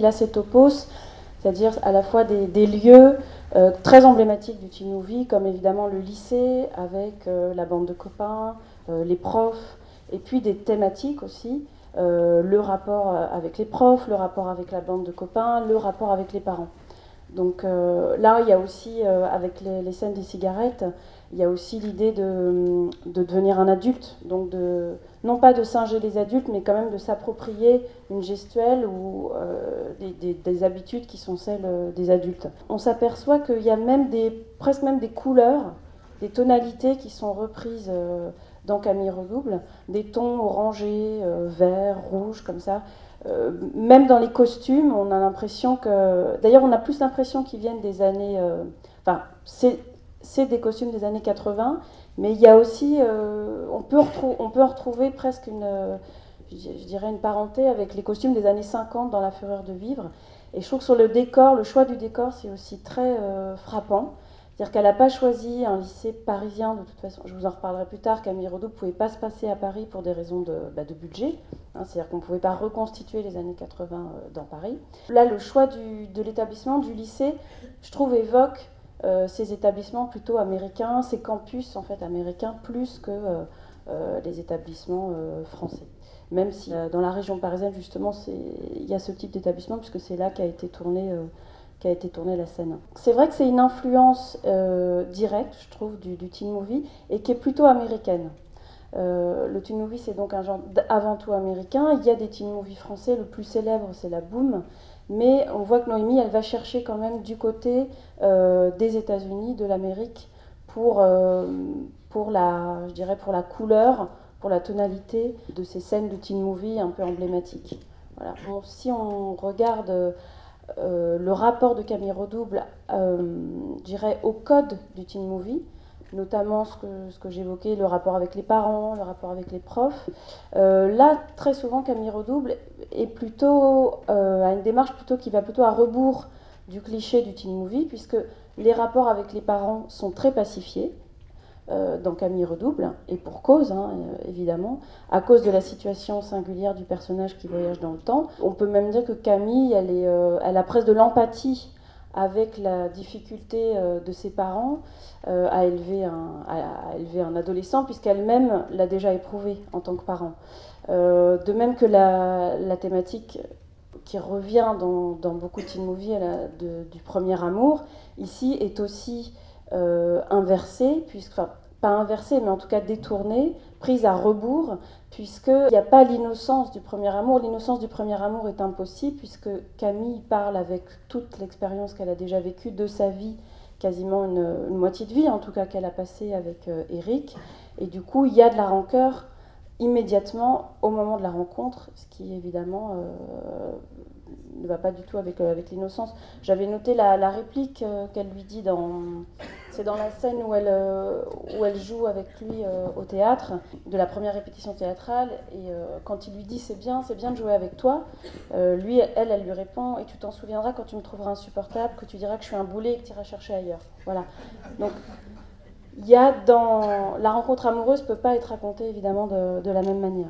il a ces topos, c'est-à-dire à la fois des lieux très emblématiques du teen movie, comme évidemment le lycée avec la bande de copains, les profs, et puis des thématiques aussi, le rapport avec les profs, le rapport avec la bande de copains, le rapport avec les parents. Donc là, il y a aussi, avec les scènes des cigarettes, il y a aussi l'idée de devenir un adulte, donc non pas de singer les adultes, mais quand même de s'approprier une gestuelle ou des habitudes qui sont celles des adultes. On s'aperçoit qu'il y a même presque même des couleurs, des tonalités qui sont reprises dans Camille Redouble, des tons orangés, verts, rouges, comme ça. Même dans les costumes, on a l'impression que... D'ailleurs, on a plus l'impression qu'ils viennent des années... Enfin, c'est des costumes des années 80, mais il y a aussi... on peut retrouver presque je dirais une parenté avec les costumes des années 50 dans La Fureur de vivre. Et je trouve que sur le décor, le choix du décor, c'est aussi très frappant. C'est-à-dire qu'elle n'a pas choisi un lycée parisien, de toute façon, je vous en reparlerai plus tard, Camille Redouble ne pouvait pas se passer à Paris pour des raisons de budget, hein, c'est-à-dire qu'on ne pouvait pas reconstituer les années 80 dans Paris. Là, le choix de l'établissement, du lycée, je trouve évoque ces établissements plutôt américains, ces campus en fait américains, plus que les établissements français. Même si dans la région parisienne, justement, il y a ce type d'établissement, puisque c'est là qu'a été tournée la scène. C'est vrai que c'est une influence directe, je trouve, du teen movie, et qui est plutôt américaine. Le teen movie, c'est donc un genre avant tout américain. Il y a des teen movies français, le plus célèbre, c'est La Boum, mais on voit que Noémie, elle va chercher quand même du côté des États-Unis, de l'Amérique, pour je dirais, pour la couleur, pour la tonalité de ces scènes de teen movie un peu emblématiques. Voilà. Bon, si on regarde le rapport de Camille Redouble, je dirais, au code du teen movie, notamment ce que j'évoquais, le rapport avec les parents, le rapport avec les profs. Là, très souvent, Camille Redouble est plutôt à une démarche qui va plutôt à rebours du cliché du teen movie, puisque les rapports avec les parents sont très pacifiés dans Camille Redouble, et pour cause, hein, évidemment, à cause de la situation singulière du personnage qui voyage dans le temps. On peut même dire que Camille, elle a presque de l'empathie avec la difficulté de ses parents à élever un adolescent, puisqu'elle-même l'a déjà éprouvé en tant que parent. De même que la thématique qui revient dans beaucoup de teen movies du premier amour, ici est aussi inversée, enfin pas inversée, mais en tout cas détournée, prise à rebours, puisqu'il n'y a pas l'innocence du premier amour. L'innocence du premier amour est impossible, puisque Camille parle avec toute l'expérience qu'elle a déjà vécue de sa vie, quasiment une moitié de vie, en tout cas qu'elle a passée avec Eric, et du coup il y a de la rancœur immédiatement au moment de la rencontre, ce qui évidemment ne va pas du tout avec l'innocence. J'avais noté la réplique qu'elle lui dit c'est dans la scène où elle joue avec lui au théâtre, de la première répétition théâtrale, et quand il lui dit c'est bien de jouer avec toi, elle lui répond, et tu t'en souviendras quand tu me trouveras insupportable, que tu diras que je suis un boulet et que tu iras chercher ailleurs. Voilà. Donc il y a la rencontre amoureuse ne peut pas être racontée évidemment de la même manière.